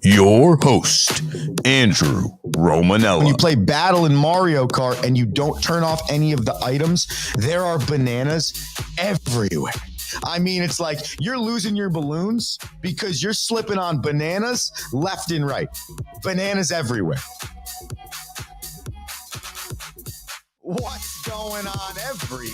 your host, Andrew Romanella. When you play Battle in Mario Kart and you don't turn off any of the items, there are bananas everywhere. I mean, it's like you're losing your balloons because you're slipping on bananas left and right. Bananas everywhere. What's going on, everybody?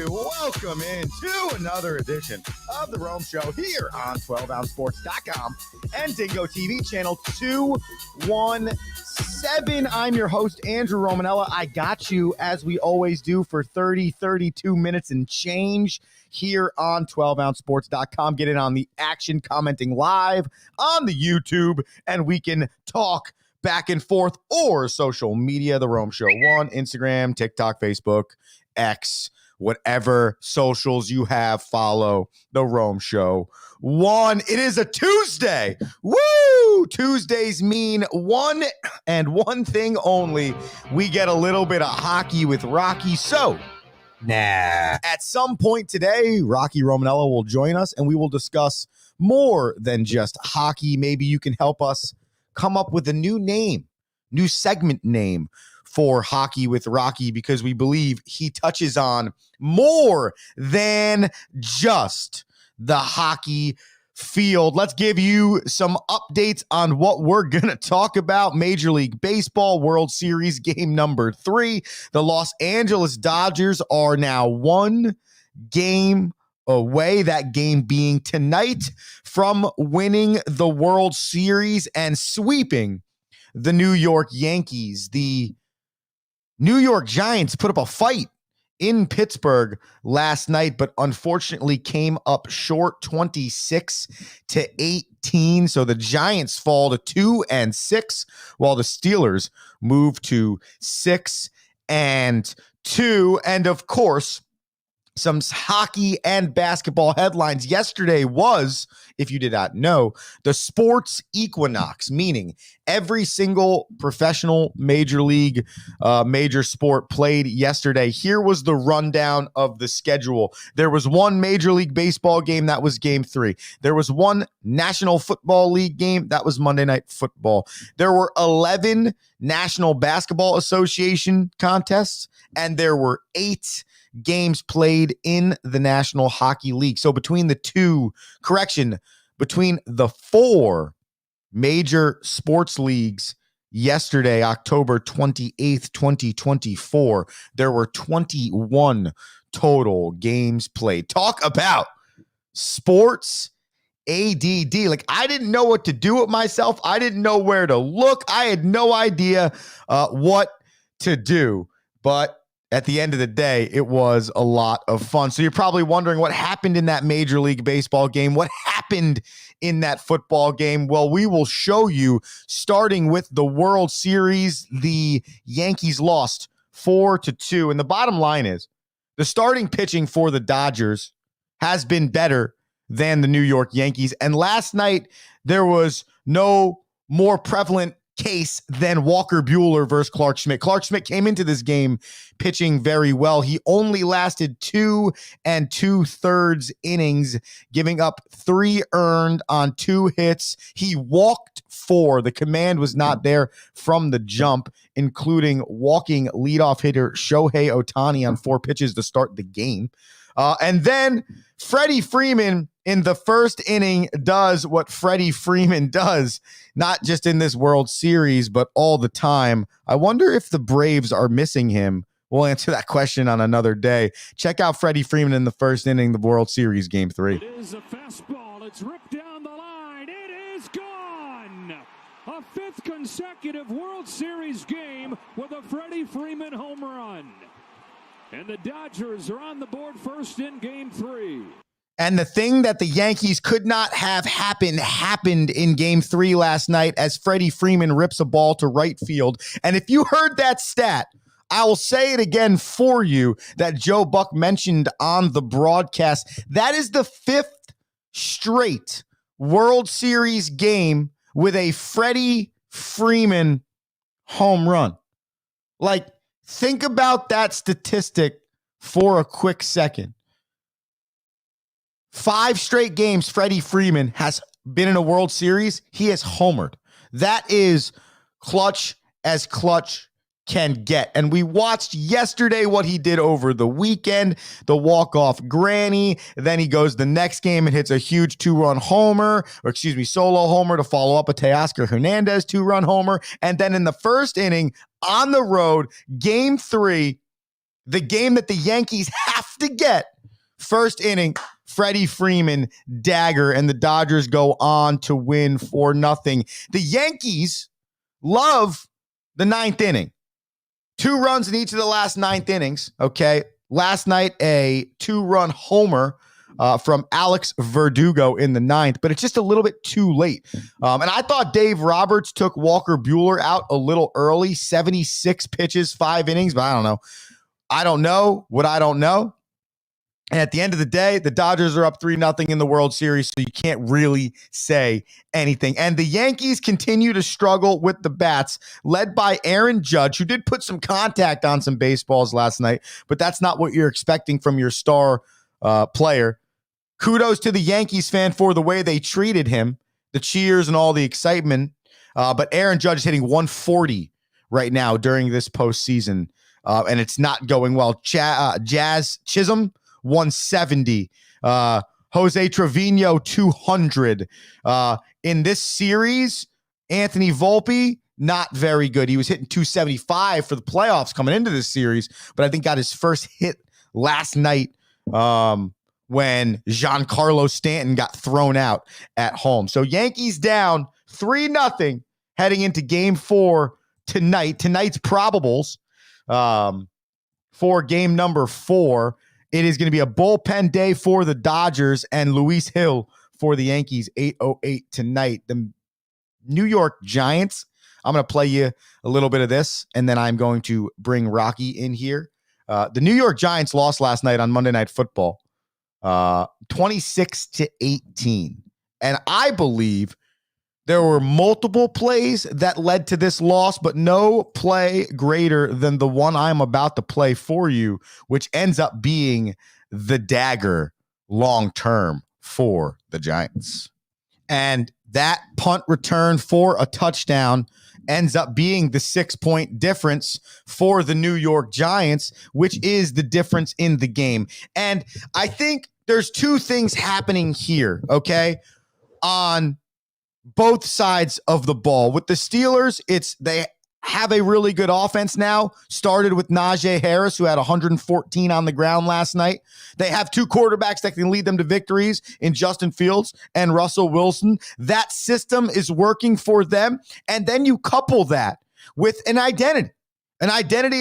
Welcome into another edition of The Rome Show here on 12ouncesports.com and Dingo TV channel 217. I'm your host, Andrew Romanella. I got you, as we always do, for 32 minutes and change here on 12ouncesports.com. Get in on the action, commenting live on the YouTube, and we can talk back and forth, or social media, The Rome Show 1, Instagram, TikTok, Facebook, X, whatever socials you have, follow The Rome Show 1. It is a Tuesday. Woo! Tuesdays mean one and one thing only. We get a little bit of hockey with Rocky. So, at some point today, Rocky Romanella will join us and we will discuss more than just hockey. Maybe you can help us come up with a new segment name for Hockey with Rocky, because we believe he touches on more than just the hockey field. Let's give you some updates on what we're going to talk about. Major League Baseball World Series game number 3. The Los Angeles Dodgers are now 1 game away, that game being tonight, from winning the World Series and sweeping the New York Yankees. The New York Giants put up a fight in Pittsburgh last night, but unfortunately came up short 26-18. So the Giants fall to 2-6, while the Steelers move to 6-2. And of course, some hockey and basketball headlines. Yesterday was, if you did not know, the sports equinox, meaning every single professional major league, major sport played yesterday. Here was the rundown of the schedule. There was one Major League Baseball game. That was game 3. There was one National Football League game. That was Monday Night Football. There were 11 National Basketball Association contests, and there were 8 games played in the National Hockey League. So between the 4 major sports leagues yesterday, October 28th, 2024, there were 21 total games played. Talk about sports ADD. Like, I didn't know what to do with myself. I didn't know where to look. I had no idea what to do. But at the end of the day, it was a lot of fun. So you're probably wondering what happened in that Major League Baseball game. What happened in that football game? Well, we will show you, starting with the World Series. The Yankees lost 4-2. And the bottom line is, the starting pitching for the Dodgers has been better than the New York Yankees. And last night, there was no more prevalent case than Walker Buehler versus Clarke Schmidt. Clarke Schmidt came into this game pitching very well. He only lasted 2 2/3 innings, giving up 3 earned on 2 hits. He walked 4. The command was not there from the jump, including walking leadoff hitter Shohei Ohtani on 4 pitches to start the game. And then Freddie Freeman in the first inning does what Freddie Freeman does, not just in this World Series, but all the time. I wonder if the Braves are missing him. We'll answer that question on another day. Check out Freddie Freeman in the first inning, the World Series game 3. It is a fastball. It's ripped down the line. It is gone. A 5th consecutive World Series game with a Freddie Freeman home run. And the Dodgers are on the board first in game 3. And the thing that the Yankees could not have happened in game 3 last night, as Freddie Freeman rips a ball to right field. And if you heard that stat, I will say it again for you, that Joe Buck mentioned on the broadcast. That is the 5th straight World Series game with a Freddie Freeman home run. Like, think about that statistic for a quick second. 5 straight games, Freddie Freeman has been in a World Series, he has homered. That is clutch as clutch can get. And we watched yesterday what he did over the weekend, the walk-off granny. Then he goes the next game and hits a huge solo homer to follow up a Teoscar Hernandez 2-run homer. And then in the first inning on the road, game 3, the game that the Yankees have to get, first inning, Freddie Freeman dagger, and the Dodgers go on to win 4-0. The Yankees love the 9th inning. 2 runs in each of the last 9th innings, okay? Last night, a 2-run homer from Alex Verdugo in the 9th, but it's just a little bit too late. And I thought Dave Roberts took Walker Buehler out a little early, 76 pitches, 5 innings, but I don't know. I don't know what I don't know. And at the end of the day, the Dodgers are up 3-0 in the World Series, so you can't really say anything. And the Yankees continue to struggle with the bats, led by Aaron Judge, who did put some contact on some baseballs last night, but that's not what you're expecting from your star player. Kudos to the Yankees fan for the way they treated him, the cheers and all the excitement. But Aaron Judge is hitting 140 right now during this postseason, and it's not going well. Jazz Chisholm, 170. Jose Trevino, 200. In this series, Anthony Volpe, not very good. He was hitting 275 for the playoffs coming into this series, but I think got his first hit last night when Giancarlo Stanton got thrown out at home. So Yankees down 3-0 heading into game 4 tonight. Tonight's probables for game number 4. It is going to be a bullpen day for the Dodgers and Luis Hill for the Yankees, 8:08 tonight. The New York Giants, I'm going to play you a little bit of this, and then I'm going to bring Rocky in here. The New York Giants lost last night on Monday Night Football, 26-18. And I believe there were multiple plays that led to this loss, but no play greater than the one I'm about to play for you, which ends up being the dagger long-term for the Giants. And that punt return for a touchdown ends up being the 6-point difference for the New York Giants, which is the difference in the game. And I think there's 2 things happening here, okay, on both sides of the ball. With the Steelers, they have a really good offense now. Started with Najee Harris, who had 114 on the ground last night. They have 2 quarterbacks that can lead them to victories in Justin Fields and Russell Wilson. That system is working for them. And then you couple that with an identity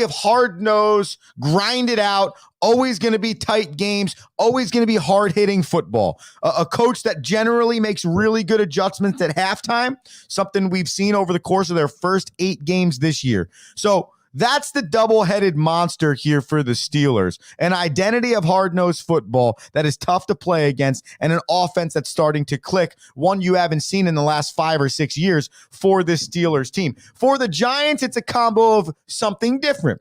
of hard-nosed, grind it out, always going to be tight games, always going to be hard-hitting football. A coach that generally makes really good adjustments at halftime, something we've seen over the course of their first 8 games this year. So that's the double-headed monster here for the Steelers. An identity of hard-nosed football that is tough to play against, and an offense that's starting to click, one you haven't seen in the last 5 or 6 years for this Steelers team. For the Giants, it's a combo of something different.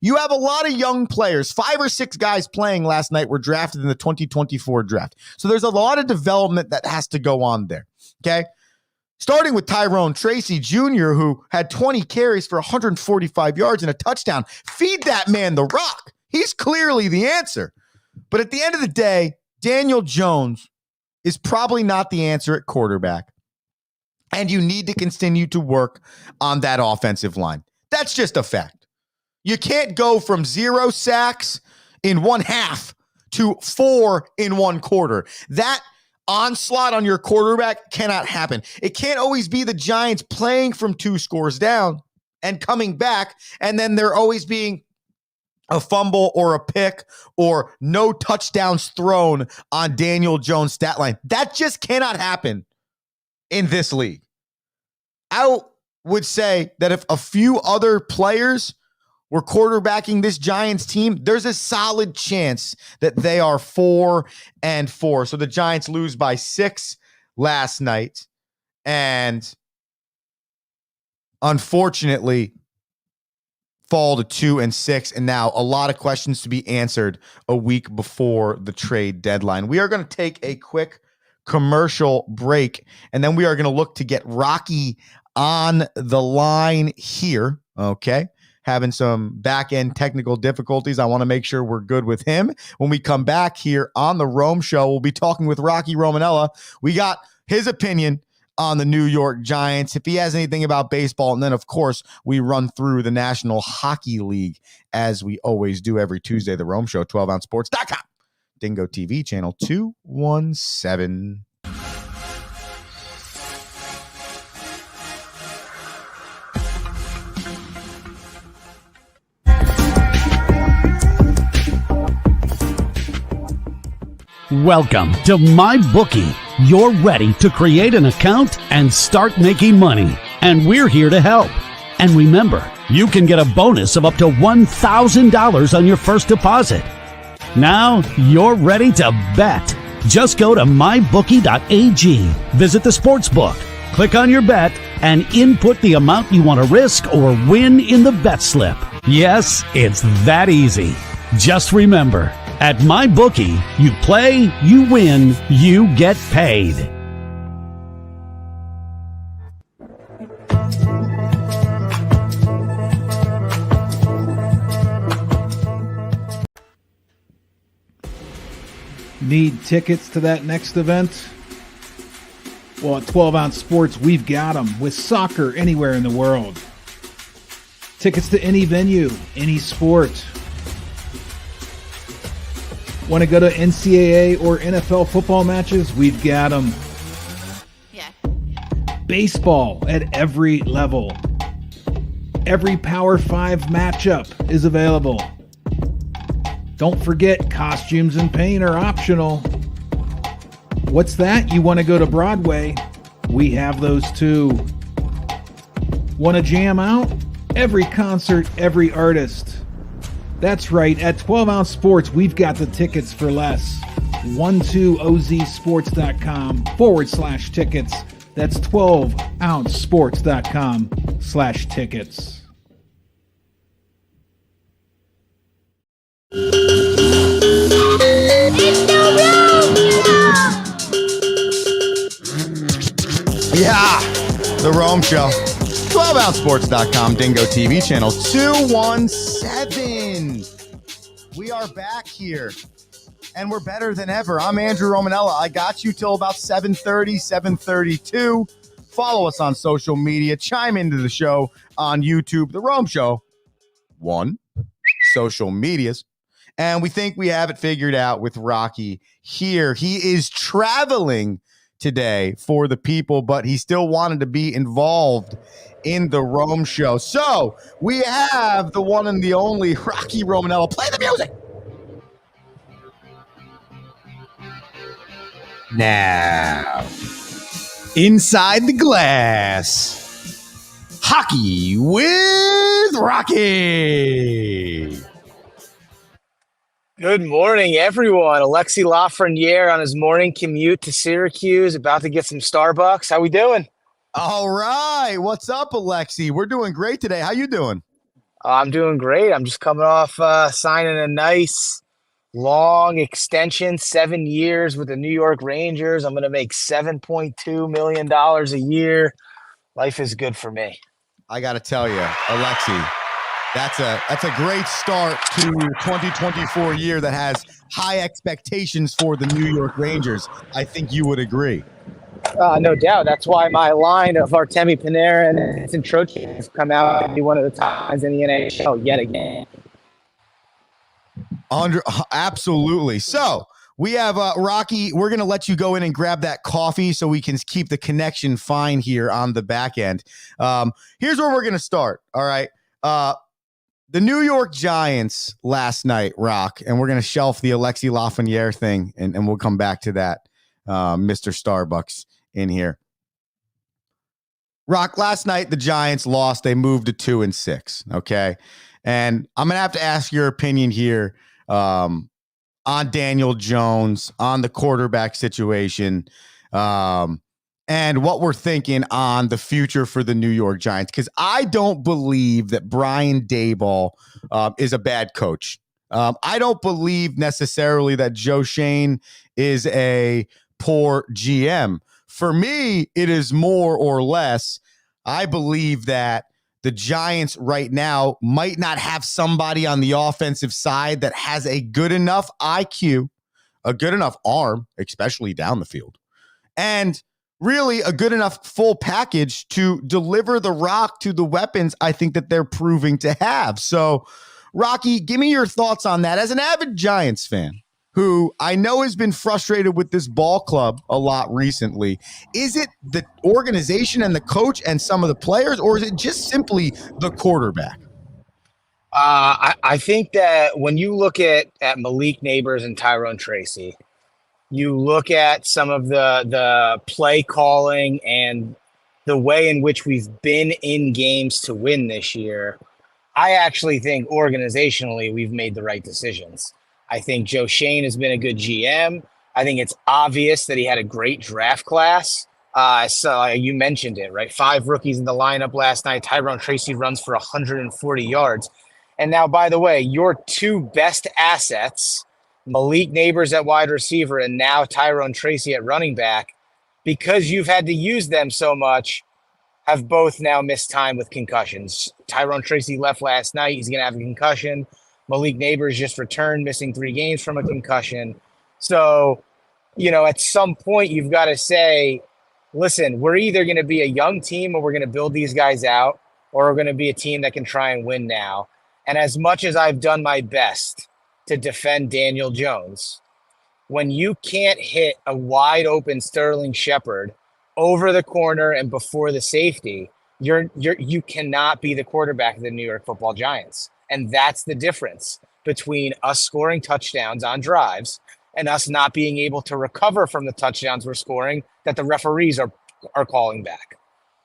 You have a lot of young players. 5 or 6 guys playing last night were drafted in the 2024 draft. So there's a lot of development that has to go on there, okay? Starting with Tyrone Tracy Jr., who had 20 carries for 145 yards and a touchdown. Feed that man the rock. He's clearly the answer. But at the end of the day, Daniel Jones is probably not the answer at quarterback. And you need to continue to work on that offensive line. That's just a fact. You can't go from 0 sacks in 1 half to 4 in 1 quarter. That onslaught on your quarterback cannot happen. It can't always be the Giants playing from 2 scores down and coming back, and then there always being a fumble or a pick or no touchdowns thrown on Daniel Jones' stat line. That just cannot happen in this league. I would say that if a few other players were quarterbacking this Giants team, there's a solid chance that they are 4-4. So the Giants lose by 6 last night. And unfortunately, fall to 2-6. And now a lot of questions to be answered a week before the trade deadline. We are going to take a quick commercial break. And then we are going to look to get Rocky on the line here. Okay. Having some back-end technical difficulties. I want to make sure we're good with him. When we come back here on the Rome Show, we'll be talking with Rocky Romanella. We got his opinion on the New York Giants, if he has anything about baseball. And then, of course, we run through the National Hockey League as we always do every Tuesday. The Rome Show, 12ouncesports.com. Dingo TV, channel 217. Welcome to MyBookie. You're ready to create an account and start making money. And we're here to help. And remember, you can get a bonus of up to $1,000 on your first deposit. Now you're ready to bet. Just go to mybookie.ag, visit the sportsbook, click on your bet, and input the amount you want to risk or win in the bet slip. Yes, it's that easy. Just remember, at MyBookie, you play, you win, you get paid. Need tickets to that next event? Well, at 12 Ounce Sports, we've got them with soccer anywhere in the world. Tickets to any venue, any sport. Want to go to NCAA or NFL football matches? We've got them. Yeah. Baseball at every level. Every Power 5 matchup is available. Don't forget, costumes and paint are optional. What's that? You want to go to Broadway? We have those too. Want to jam out? Every concert, every artist. That's right, at 12 Ounce Sports, we've got the tickets for less. 12ozsports.com/tickets. That's 12ouncesports.com/tickets. Yeah, the Rome Show. 12ouncesports.com, Dingo TV, channel 217. We are back here, and we're better than ever. I'm Andrew Romanella. I got you till about 7:30, 7:32. Follow us on social media. Chime into the show on YouTube. The Rome Show, one, social medias. And we think we have it figured out with Rocky here. He is traveling today for the people, but he still wanted to be involved in the Rome Show. So we have the one and the only Rocky Romanella. Play the music. Now, inside the glass, hockey with Rocky. Good morning, everyone. Alexi Lafreniere on his morning commute to Syracuse, about to get some Starbucks. How we doing? All right. What's up, Alexi? We're doing great today. How you doing? I'm doing great. I'm just coming off signing a nice long extension, 7 years with the New York Rangers. I'm going to make $7.2 million a year. Life is good for me. I got to tell you, Alexi, that's a great start to 2024 year that has high expectations for the New York Rangers. I think you would agree. No doubt. That's why my line of Artemi Panarin and Vincent Trocchi has come out and be one of the top guys in the NHL yet again. Absolutely. So we have Rocky. We're going to let you go in and grab that coffee so we can keep the connection fine here on the back end. Here's where we're going to start. All right. The New York Giants last night, Rock, and we're going to shelf the Alexi Lafreniere thing, and we'll come back to that, Mr. Starbucks in here. Rock, last night the Giants lost. They moved to 2-6, okay? And I'm going to have to ask your opinion here on Daniel Jones, on the quarterback situation, and what we're thinking on the future for the New York Giants, because I don't believe that Brian Daboll is a bad coach. I don't believe necessarily that Joe Schoen is a poor GM. For me, it is more or less, I believe that the Giants right now might not have somebody on the offensive side that has a good enough IQ, a good enough arm, especially down the field, and really a good enough full package to deliver the rock to the weapons I think that they're proving to have. So, Rocky, give me your thoughts on that. As an avid Giants fan, who I know has been frustrated with this ball club a lot recently, is it the organization and the coach and some of the players, or is it just simply the quarterback? I think that when you look at Malik Neighbors and Tyrone Tracy, you look at some of the play calling and the way in which we've been in games to win this year, I actually think organizationally we've made the right decisions. I think Joe Shane has been a good GM. I think it's obvious that he had a great draft class. So you mentioned it, right? 5 rookies in the lineup last night. Tyrone Tracy runs for 140 yards. And now, by the way, your 2 best assets, Malik Neighbors at wide receiver and now Tyrone Tracy at running back, because you've had to use them so much, have both now missed time with concussions. Tyrone Tracy left last night. He's going to have a concussion. Malik Neighbors just returned, missing 3 games from a concussion. So, at some point you've got to say, listen, we're either going to be a young team or we're going to build these guys out, or we're going to be a team that can try and win now. And as much as I've done my best to defend Daniel Jones, when you can't hit a wide open Sterling Shepard over the corner and before the safety, you cannot be the quarterback of the New York Football Giants. And that's the difference between us scoring touchdowns on drives and us not being able to recover from the touchdowns we're scoring that the referees are calling back.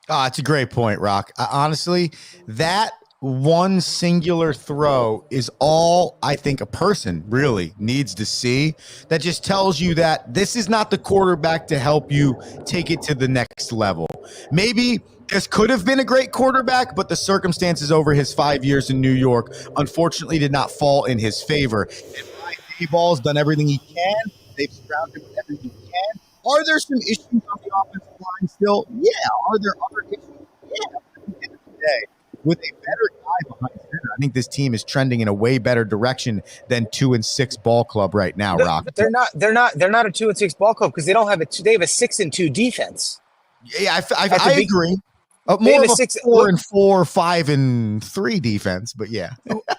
Oh, it's a great point, Rock. Honestly, that one singular throw is all I think a person really needs to see. That just tells you that this is not the quarterback to help you take it to the next level. Maybe this could have been a great quarterback, but the circumstances over his 5 years in New York unfortunately did not fall in his favor. And Brian Daboll's done everything he can. They've surrounded him with everything he can. Are there some issues on the offensive line still? Yeah. Are there other issues? Yeah. At the end of the day, with a better guy behind center, I think this team is trending in a way better direction than 2-6 ball club right now, Rock. They're not a 2-6 ball club because they don't have they have a 6-2 defense. Yeah, I agree. More of a 4-4, 5-3 defense, but yeah.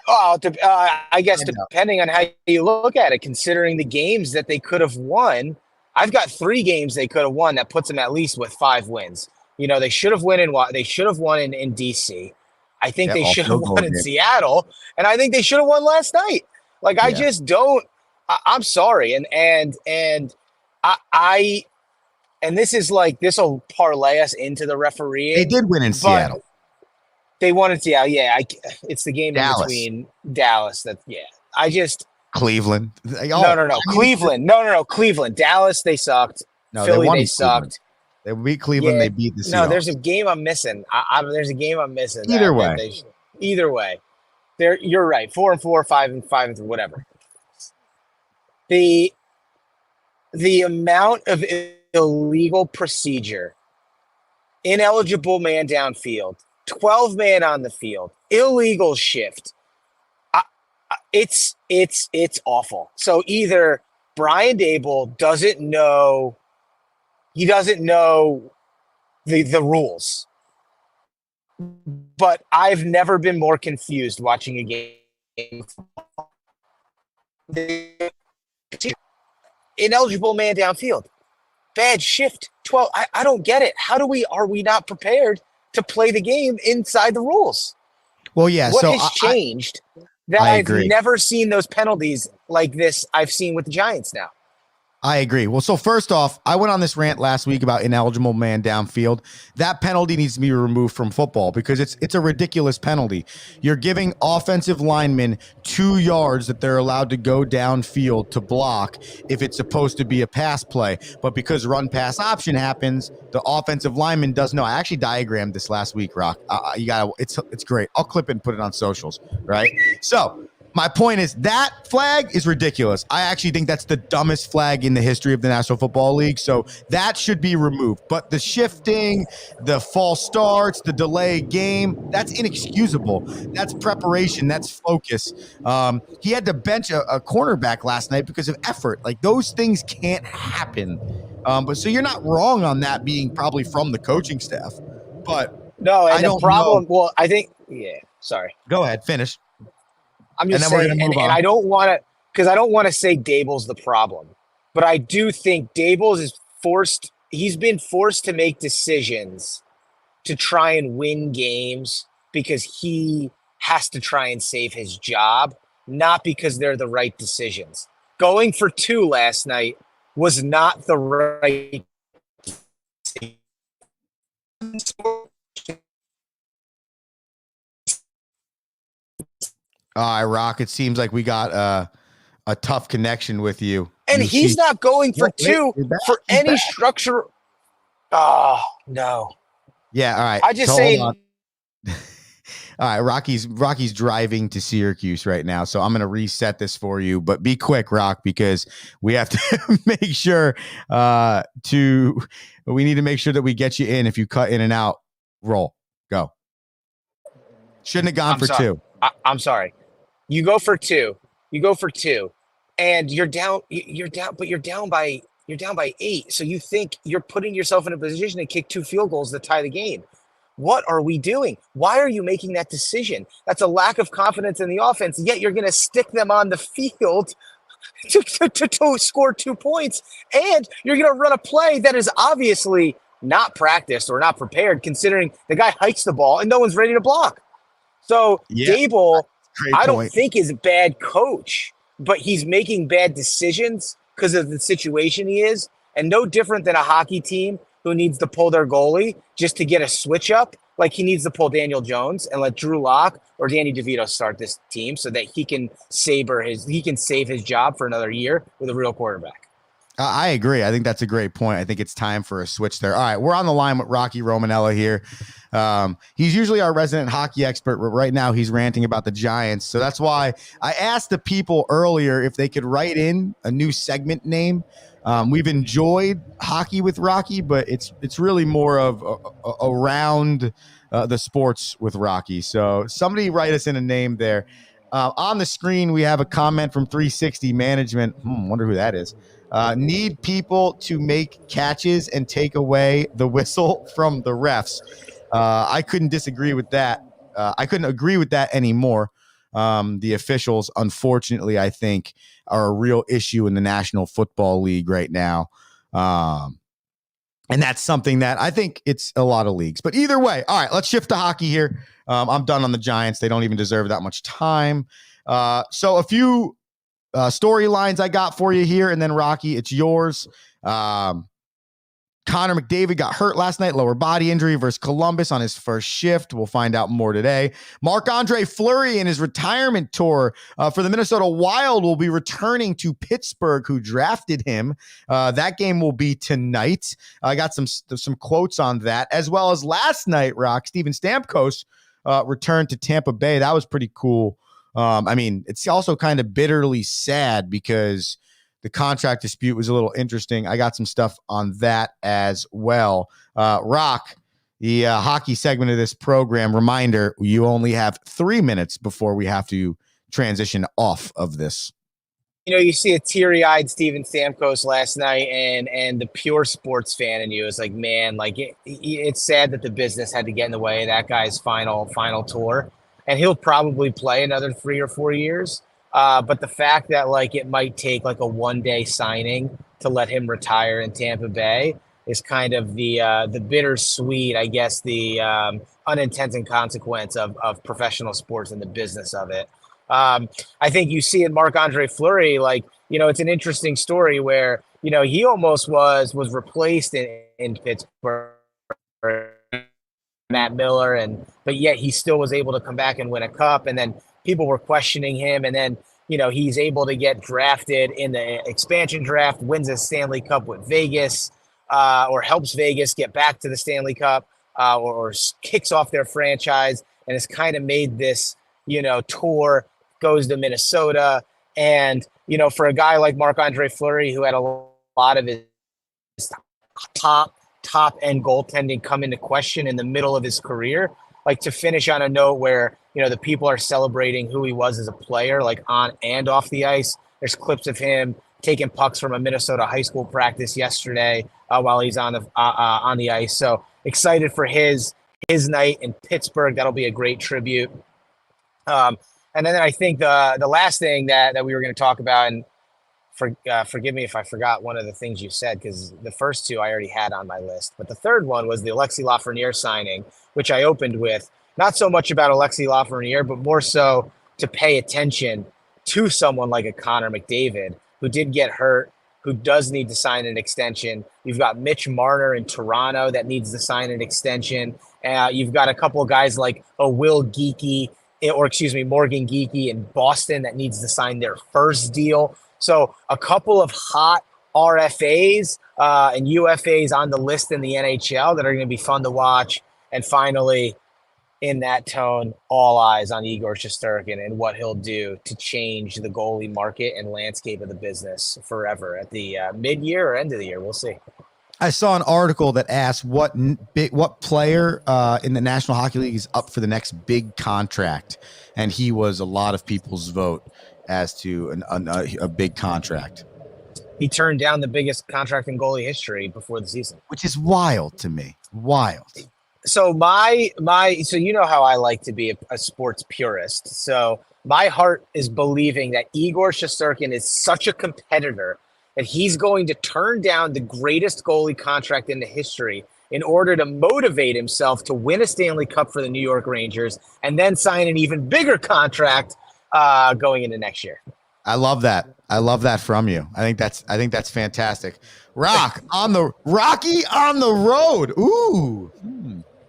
I guess depending on how you look at it, considering the games that they could have won, I've got 3 games they could have won that puts them at least with 5 wins. They should have won in DC. I think they should have won in Seattle, and I think they should have won last night. I just don't. I'm sorry, and this is this will parlay us into the refereeing. They did win in Seattle. They won in Seattle. Yeah, it's the game Dallas. In between Dallas. Cleveland. No. Cleveland. No. Cleveland. Dallas. They sucked. No, Philly. They sucked. They beat Cleveland. Yeah. They beat the Seahawks. No, there's a game I'm missing. There's a game I'm missing. Either way. You're right. 4-4, 5-5, whatever. The amount of illegal procedure, ineligible man downfield, 12 man on the field, illegal shift. It's awful. So either Brian Daboll doesn't know the rules, but I've never been more confused watching a game. Ineligible man downfield, bad shift, 12. I don't get it. Are we not prepared to play the game inside the rules? Well, yeah. What has changed that I've never seen those penalties like this I've seen with the Giants now? I agree. Well, so first off, I went on this rant last week about ineligible man downfield. That penalty needs to be removed from football because it's a ridiculous penalty. You're giving offensive linemen 2 yards that they're allowed to go downfield to block if it's supposed to be a pass play. But because run pass option happens, the offensive lineman doesn't know. I actually diagrammed this last week, Rock. It's great. I'll clip it and put it on socials, right? So My point is that flag is ridiculous. I actually think that's the dumbest flag in the history of the National Football League. So that should be removed. But the shifting, the false starts, the delay game, that's inexcusable. That's preparation. That's focus. He had to bench a cornerback last night because of effort. Like those things can't happen. But so you're not wrong on that being probably from the coaching staff. But no, and I don't the problem, know. well, I think, sorry. Go ahead, finish. I'm just And then we're saying, gonna move on. and I don't want to, because I don't want to say Dable's the problem, but I do think Dable's is forced. He's been forced to make decisions to try and win games because he has to try and save his job, not because they're the right decisions. Going for 2 last night was not the right decision. All right, Rock, it seems like we got a tough connection with you. And You he's see- not going for Wait, 2 you're back. for He's any back. structure. Oh, no. Yeah, all right. I just so say, hold on. All right, Rocky's driving to Syracuse right now, so I'm going to reset this for you. But be quick, Rock, because we have to make sure we need to make sure that we get you in. If you cut in and out, roll, go. Shouldn't have gone I'm for sorry. 2. I'm sorry. You go for 2. You go for 2, and you're down. You're down, but you're down by 8. So you think you're putting yourself in a position to kick 2 field goals to tie the game. What are we doing? Why are you making that decision? That's a lack of confidence in the offense. Yet you're going to stick them on the field to score 2 points, and you're going to run a play that is obviously not practiced or not prepared, considering the guy hikes the ball and no one's ready to block. So Yeah. Dable, Great I don't point. think is a bad coach, but he's making bad decisions because of the situation he is, and no different than a hockey team who needs to pull their goalie just to get a switch up. Like he needs to pull Daniel Jones and let Drew Lock or Danny DeVito start this team so that he can save his job for another year with a real quarterback. I agree. I think that's a great point. I think it's time for a switch there. All right, we're on the line with Rocky Romanella here. He's usually our resident hockey expert, but right now he's ranting about the Giants. So that's why I asked the people earlier if they could write in a new segment name. We've enjoyed hockey with Rocky, but it's really more of around the sports with Rocky. So somebody write us in a name there. On the screen, we have a comment from 360 Management. Wonder who that is. Need people to make catches and take away the whistle from the refs. I couldn't disagree with that. I couldn't agree with that anymore. The officials, unfortunately, I think, are a real issue in the National Football League right now. And that's something that I think it's a lot of leagues. But either way, all right, let's shift to hockey here. I'm done on the Giants. They don't even deserve that much time. So a few storylines I got for you here, and then Rocky, it's yours. Connor McDavid got hurt last night, lower body injury versus Columbus on his first shift. We'll find out more today. Marc-Andre Fleury in his retirement tour for the Minnesota Wild will be returning to Pittsburgh, who drafted him. That game will be tonight. I got some quotes on that, as well as last night, Rock, Steven Stamkos returned to Tampa Bay. That was pretty cool. I mean, it's also kind of bitterly sad because the contract dispute was a little interesting. I got some stuff on that as well. Rock, the hockey segment of this program, reminder, you only have 3 minutes before we have to transition off of this. You know, you see a teary-eyed Steven Stamkos last night, and the pure sports fan in you is like, man, like it's sad that the business had to get in the way of that guy's final tour. And he'll probably play another 3 or 4 years. But the fact that like it might take like a one-day signing to let him retire in Tampa Bay is kind of the bittersweet, I guess, the unintended consequence of professional sports and the business of it. I think you see in Marc-Andre Fleury, like, you know, it's an interesting story where, you know, he almost was replaced in Pittsburgh, Matt Miller, but yet he still was able to come back and win a cup. And then people were questioning him. And then, you know, he's able to get drafted in the expansion draft, wins a Stanley Cup with Vegas, or helps Vegas get back to the Stanley Cup, or kicks off their franchise, and has kind of made this, you know, tour goes to Minnesota. And, for a guy like Marc-Andre Fleury, who had a lot of his top end goaltending come into question in the middle of his career, like to finish on a note where, the people are celebrating who he was as a player, like on and off the ice. There's clips of him taking pucks from a Minnesota high school practice yesterday while he's on the ice. So excited for his night in Pittsburgh. That'll be a great tribute. And then I think the last thing that we were going to talk about, and forgive me if I forgot one of the things you said, because the first two I already had on my list. But the third one was the Alexis Lafreniere signing, which I opened with. Not so much about Alexis Lafreniere, but more so to pay attention to someone like a Connor McDavid, who did get hurt, who does need to sign an extension. You've got Mitch Marner in Toronto that needs to sign an extension. You've got a couple of guys like Morgan Geekie in Boston that needs to sign their first deal. So a couple of hot RFAs and UFAs on the list in the NHL that are going to be fun to watch. And finally, in that tone, all eyes on Igor Shesterkin and what he'll do to change the goalie market and landscape of the business forever at the mid-year or end of the year. We'll see. I saw an article that asked what player in the National Hockey League is up for the next big contract, and he was a lot of people's vote as to a big contract. He turned down the biggest contract in goalie history before the season, which is wild to me. Wild. So so you know how I like to be a sports purist. So my heart is believing that Igor Shesterkin is such a competitor that he's going to turn down the greatest goalie contract in the history in order to motivate himself to win a Stanley Cup for the New York Rangers and then sign an even bigger contract going into next year. I love that. I love that from you. I think that's fantastic. Rocky on the road. Ooh.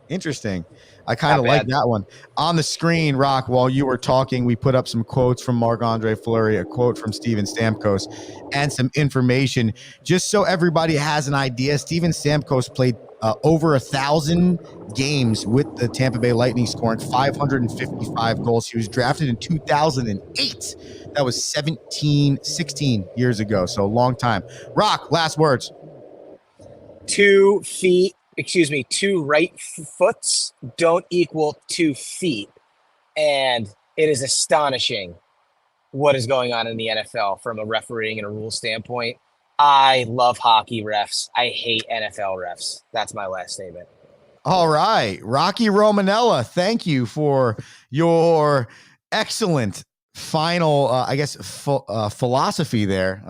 Interesting. I kind of like that one. On the screen, Rock, while you were talking, we put up some quotes from Marc-Andre Fleury, a quote from Steven Stamkos, and some information. Just so everybody has an idea, Steven Stamkos played over 1,000 games with the Tampa Bay Lightning, scoring 555 goals. He was drafted in 2008. That was 16 years ago, so a long time. Rock, last words. 2 right foots don't equal 2 feet. And it is astonishing what is going on in the NFL from a refereeing and a rule standpoint. I love hockey refs. I hate NFL refs. That's my last statement. All right. Rocky Romanella, thank you for your excellent final, philosophy there.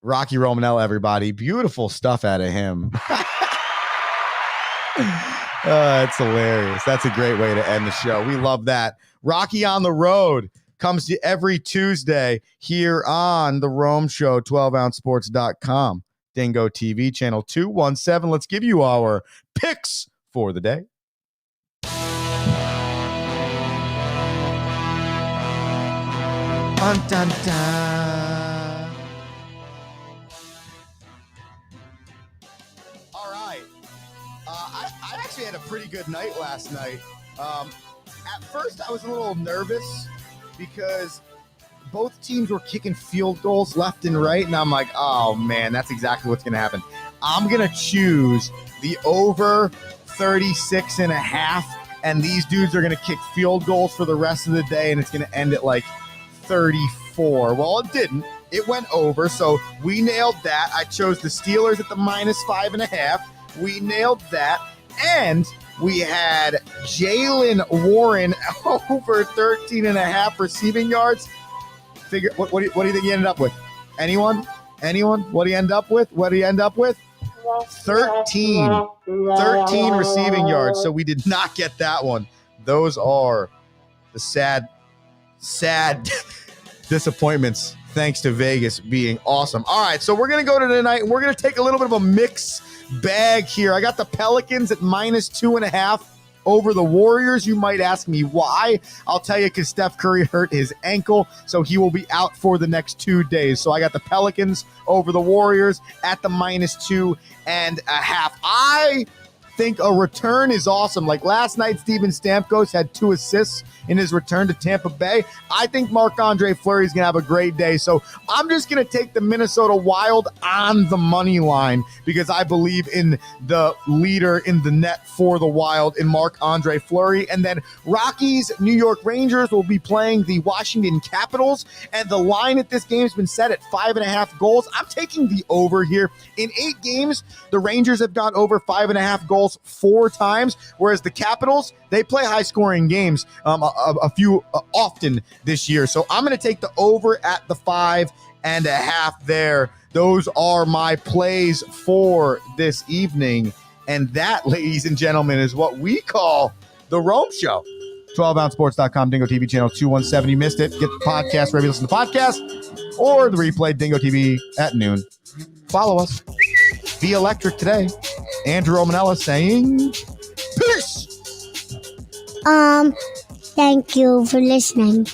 Rocky Romanella, everybody. Beautiful stuff out of him. It's hilarious. That's a great way to end the show. We love that. Rocky on the Road comes to every Tuesday here on The Rome Show, 12ouncesports.com. Dingo TV, channel 217. Let's give you our picks for the day. Dun, dun, dun. All right. I actually had a pretty good night last night. At first, I was a little nervous because both teams were kicking field goals left and right, and I'm like, oh, man, that's exactly what's going to happen. I'm going to choose the over 36.5, and these dudes are going to kick field goals for the rest of the day, and it's going to end at like 34. Well, it didn't. It went over, so we nailed that. I chose the Steelers at the -5.5. We nailed that, and we had Jaylen Warren over 13.5 receiving yards. What do you think he ended up with? Anyone? What do you end up with? 13 receiving yards. So we did not get that one. Those are the sad disappointments, thanks to Vegas being awesome. All right, so we're going to go to tonight, and we're going to take a little bit of a mix bag here. I got the Pelicans at -2.5 over the Warriors. You might ask me why. I'll tell you, because Steph Curry hurt his ankle, so he will be out for the next 2 days. So I got the Pelicans over the Warriors at the -2.5. I think a return is awesome. Like last night, Steven Stamkos had 2 assists in his return to Tampa Bay. I think Marc-Andre Fleury is going to have a great day. So I'm just going to take the Minnesota Wild on the money line because I believe in the leader in the net for the Wild in Marc-Andre Fleury. And then Rockies, New York Rangers will be playing the Washington Capitals. And the line at this game has been set at 5.5 goals. I'm taking the over here. In 8 games, the Rangers have gone over 5.5 goals 4 times, whereas the Capitals, they play high-scoring games a few often this year. So I'm going to take the over at the 5.5 there. Those are my plays for this evening. And that, ladies and gentlemen, is what we call the Rome Show. 12ouncesports.com, Dingo TV channel 217. You missed it. Get the podcast wherever you listen to the podcast or the replay, Dingo TV at noon. Follow us. Be electric today. Andrew Romanella saying peace. Thank you for listening.